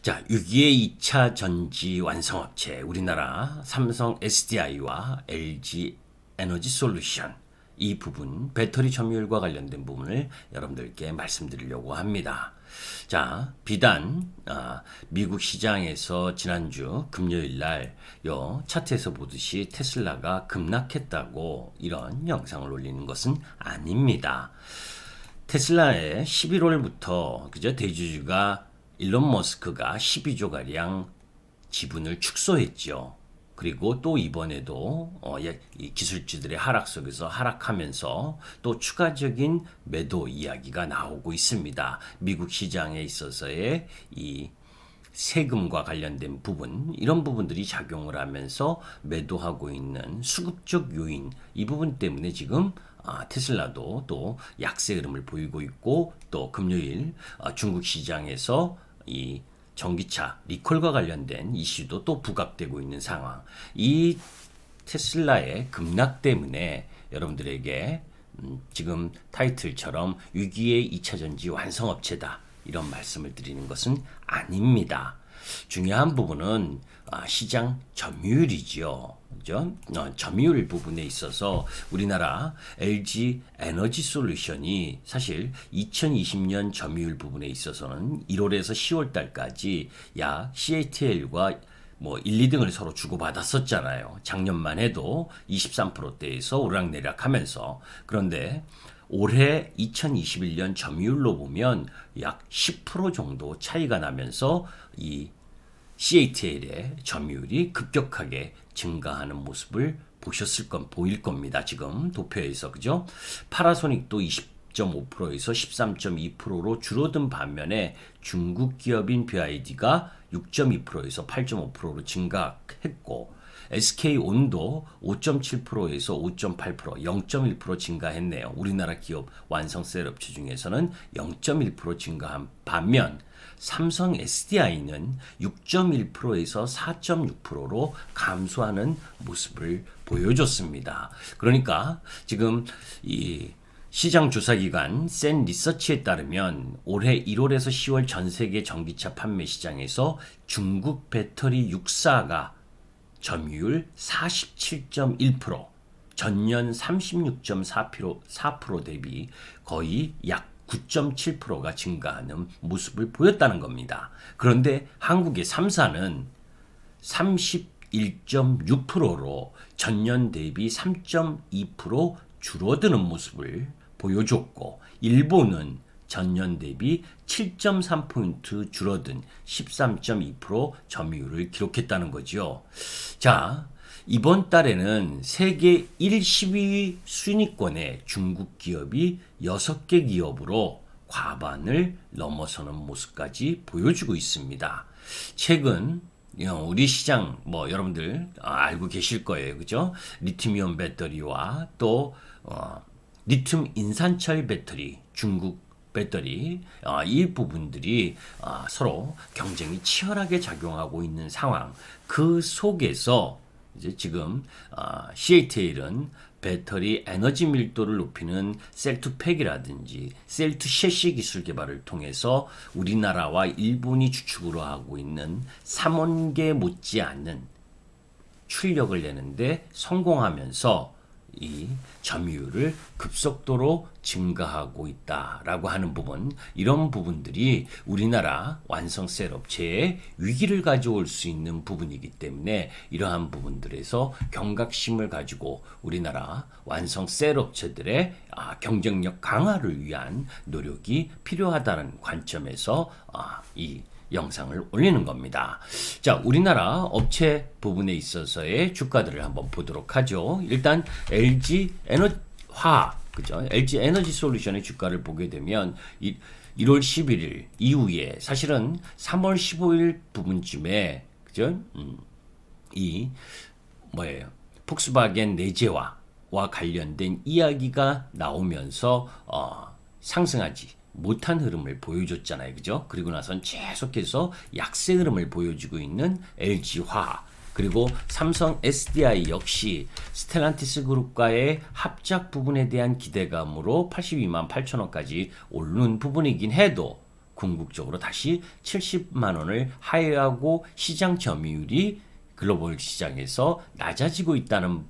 자, 6기의 2차 전지 완성업체 우리나라 삼성 SDI와 LG 에너지 솔루션 이 부분 배터리 점유율과 관련된 부분을 여러분들께 말씀드리려고 합니다. 자, 비단 미국 시장에서 지난주 금요일 날 요 차트에서 보듯이 테슬라가 급락했다고 이런 영상을 올리는 것은 아닙니다. 테슬라의 11월부터 그죠? 대주주가 일론 머스크가 12조 가량 지분을 축소했죠. 그리고 또 이번에도 이 기술주들의 하락 속에서 하락하면서 또 추가적인 매도 이야기가 나오고 있습니다. 미국 시장에 있어서의 이 세금과 관련된 부분, 이런 부분들이 작용을 하면서 매도하고 있는 수급적 요인, 이 부분 때문에 지금 테슬라도 또 약세 흐름을 보이고 있고, 또 금요일 중국 시장에서 이 전기차 리콜과 관련된 이슈도 또 부각되고 있는 상황. 이 테슬라의 급락 때문에 여러분들에게 지금 타이틀처럼 위기의 2차 전지 완성업체다 이런 말씀을 드리는 것은 아닙니다. 중요한 부분은 시장 점유율이죠. 그죠? 점유율 부분에 있어서 우리나라 LG 에너지 솔루션이 사실 2020년 점유율 부분에 있어서는 1월에서 10월 달까지 약 CATL과 뭐 1, 2등을 서로 주고받았었잖아요. 작년만 해도 23%대에서 오락내락하면서. 그런데 올해 2021년 점유율로 보면 약 10% 정도 차이가 나면서 이 CATL의 점유율이 급격하게 증가하는 모습을 보일 겁니다. 지금 도표에서 그죠? 파라소닉도 20.5%에서 13.2%로 줄어든 반면에 중국 기업인 BYD가 6.2%에서 8.5%로 증가했고 SK온도 5.7%에서 5.8%, 0.1% 증가했네요. 우리나라 기업 완성셀 업체 중에서는 0.1% 증가한 반면 삼성 SDI는 6.1%에서 4.6%로 감소하는 모습을 보여줬습니다. 그러니까 지금 이 시장 조사기관 센 리서치에 따르면 올해 1월에서 10월 전 세계 전기차 판매 시장에서 중국 배터리 6사가 점유율 47.1%, 전년 36.4% 대비 거의 약 9.7%가 증가하는 모습을 보였다는 겁니다. 그런데 한국의 3사는 31.6%로 전년 대비 3.2% 줄어드는 모습을 보여줬고, 일본은 전년 대비 7.3포인트 줄어든 13.2% 점유율을 기록했다는 거죠. 자, 이번 달에는 세계 10위 순위권의 중국 기업이 6개 기업으로 과반을 넘어서는 모습까지 보여주고 있습니다. 최근 우리 시장 여러분들 알고 계실 거예요. 그죠? 리튬이온 배터리와 또 리튬 인산철 배터리, 중국 배터리 이 부분들이 서로 경쟁이 치열하게 작용하고 있는 상황. 그 속에서 이제 지금 CATL은 배터리 에너지 밀도를 높이는 셀투팩이라든지 셀투셰시 기술 개발을 통해서 우리나라와 일본이 주축으로 하고 있는 3원계 못지않은 출력을 내는데 성공하면서 이 점유율을 급속도로 증가하고 있다라고 하는 부분, 이런 부분들이 우리나라 완성셀 업체에 위기를 가져올 수 있는 부분이기 때문에 이러한 부분들에서 경각심을 가지고 우리나라 완성셀 업체들의 경쟁력 강화를 위한 노력이 필요하다는 관점에서 이 영상을 올리는 겁니다. 자, 우리나라 업체 부분에 있어서의 주가들을 한번 보도록 하죠. 일단 LG 그죠? LG 에너지 솔루션의 주가를 보게 되면 1월 11일 이후에 사실은 3월 15일 부분쯤에 그죠? 폭스바겐 내재화와 관련된 이야기가 나오면서 상승하지 못한 흐름을 보여줬잖아요. 그죠? 그리고 나선 계속해서 약세 흐름을 보여주고 있는 LG화학, 그리고 삼성 SDI 역시 스텔란티스 그룹과의 합작 부분에 대한 기대감으로 82만 8천 원까지 오른 부분이긴 해도 궁극적으로 다시 70만 원을 하회하고 시장 점유율이 글로벌 시장에서 낮아지고 있다는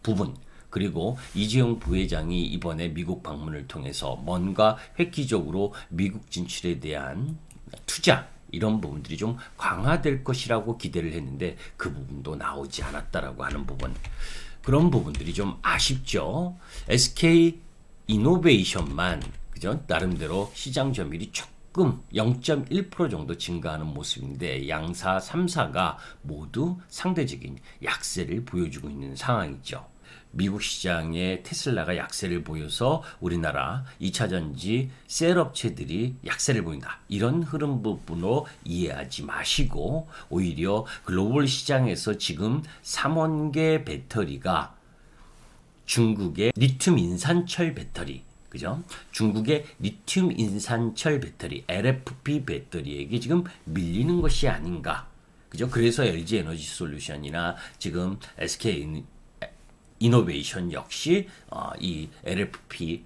부분, 그리고 이재용 부회장이 이번에 미국 방문을 통해서 뭔가 획기적으로 미국 진출에 대한 투자, 이런 부분들이 좀 강화될 것이라고 기대를 했는데 그 부분도 나오지 않았다라고 하는 부분, 그런 부분들이 좀 아쉽죠. SK 이노베이션만 그죠? 나름대로 시장 점유율이 조금 0.1% 정도 증가하는 모습인데 양사 3사가 모두 상대적인 약세를 보여주고 있는 상황이죠. 미국 시장에 테슬라가 약세를 보여서 우리나라 2차전지 셀업체들이 약세를 보인다, 이런 흐름 부분으로 이해하지 마시고 오히려 글로벌 시장에서 지금 3원계 배터리가 중국의 리튬 인산철 배터리, 그죠? 중국의 리튬 인산철 배터리 LFP 배터리에게 지금 밀리는 것이 아닌가, 그죠? 그래서 LG 에너지 솔루션이나 지금 SK 이노베이션 역시 이 LFP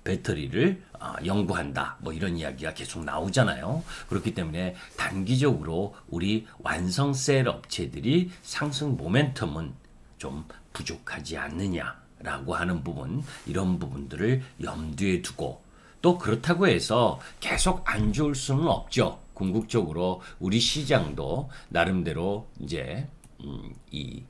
배터리를 연구한다, 뭐 이런 이야기가 계속 나오잖아요. 그렇기 때문에 단기적으로 우리 완성 셀 업체들이 상승 모멘텀은 좀 부족하지 않느냐라고 하는 부분, 이런 부분들을 염두에 두고, 또 그렇다고 해서 계속 안 좋을 수는 없죠. 궁극적으로 우리 시장도 나름대로 이제 이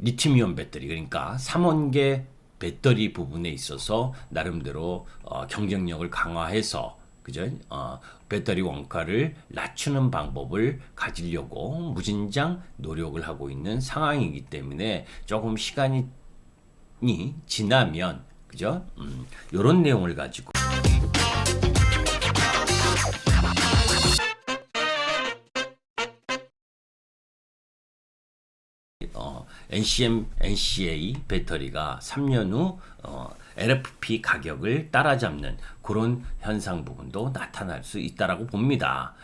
리튬이온 배터리, 그러니까 3원계 배터리 부분에 있어서 나름대로 경쟁력을 강화해서, 그죠? 배터리 원가를 낮추는 방법을 가지려고 무진장 노력을 하고 있는 상황이기 때문에 조금 시간이 지나면, 그죠? 요런 내용을 가지고 NCM, NCA 배터리가 3년 후 LFP 가격을 따라잡는 그런 현상 부분도 나타날 수 있다라고 봅니다.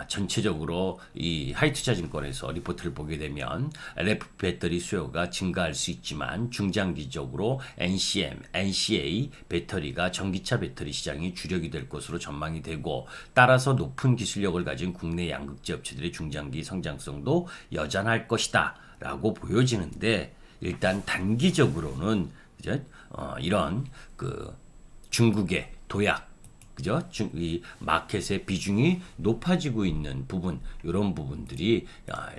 전체적으로 이 하이투자증권에서 리포트를 보게 되면 LFP 배터리 수요가 증가할 수 있지만 중장기적으로 NCM, NCA 배터리가 전기차 배터리 시장이 주력이 될 것으로 전망이 되고, 따라서 높은 기술력을 가진 국내 양극재 업체들의 중장기 성장성도 여전할 것이다 라고 보여지는데, 일단 단기적으로는 그죠? 이런 그 중국의 도약, 그죠? 이 마켓의 비중이 높아지고 있는 부분, 이런 부분들이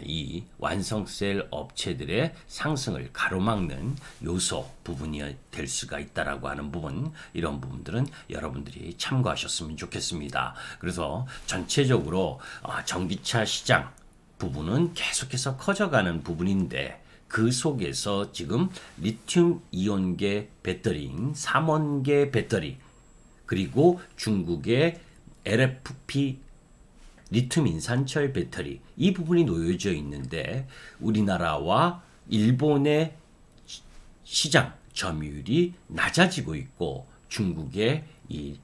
이 완성셀 업체들의 상승을 가로막는 요소 부분이 될 수가 있다라고 하는 부분, 이런 부분들은 여러분들이 참고하셨으면 좋겠습니다. 그래서 전체적으로 전기차 시장 부분은 계속해서 커져가는 부분인데, 그 속에서 지금 리튬 이온계 배터리인 3원계 배터리, 그리고 중국의 LFP 리튬 인산철 배터리, 이 부분이 놓여져 있는데 우리나라와 일본의 시장 점유율이 낮아지고 있고 중국의 이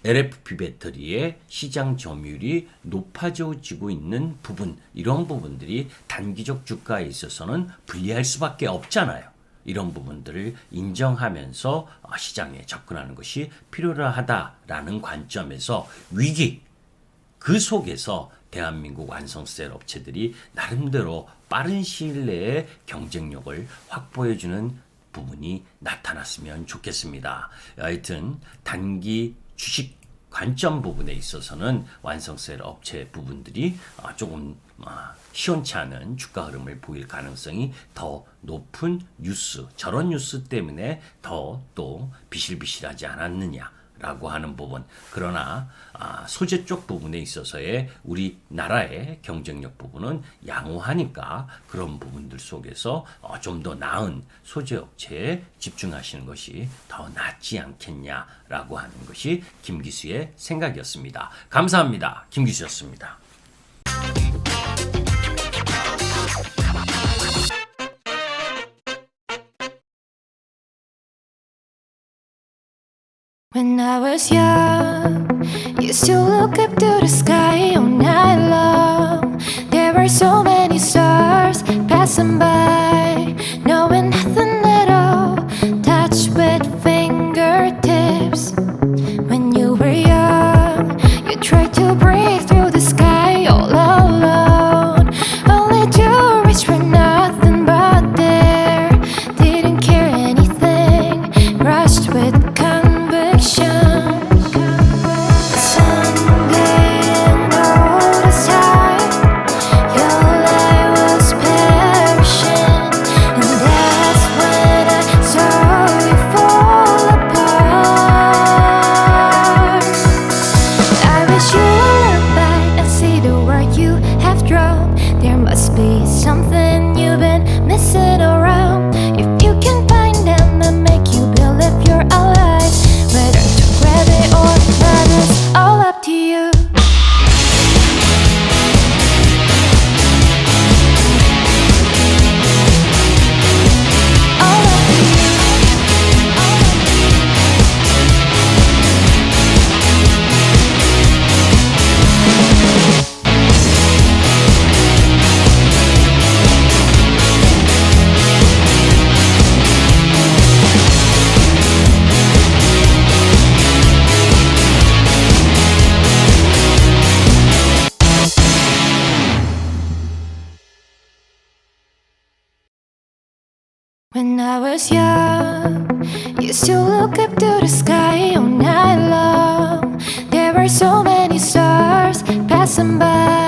LFP 배터리의 시장 점유율이 높아지고 있는 부분, 이런 부분들이 단기적 주가에 있어서는 불리할 수밖에 없잖아요. 이런 부분들을 인정하면서 시장에 접근하는 것이 필요하다라는 관점에서 위기, 그 속에서 대한민국 완성셀 업체들이 나름대로 빠른 시일 내에 경쟁력을 확보해주는 부분이 나타났으면 좋겠습니다. 하여튼 단기 주식 관점 부분에 있어서는 완성셀 업체 부분들이 조금 시원치 않은 주가 흐름을 보일 가능성이 더 높은 뉴스, 저런 뉴스 때문에 더 또 비실비실하지 않았느냐라고 하는 부분. 그러나 소재 쪽 부분에 있어서의 우리나라의 경쟁력 부분은 양호하니까 그런 부분들 속에서 좀 더 나은 소재 업체에 집중하시는 것이 더 낫지 않겠냐라고 하는 것이 김기수의 생각이었습니다. 감사합니다. 김기수였습니다. When I was young, used to look up to the sky all night long. There were so many stars passing by, knowing nothing at all, touched with fingertips. When you were young, Must be something you've been missing around. If you can find them that make you believe you're alive, whether to grab it or not, it's all up to you. All up to you. When I was young, used to look up to the sky all night long. There were so many stars passing by.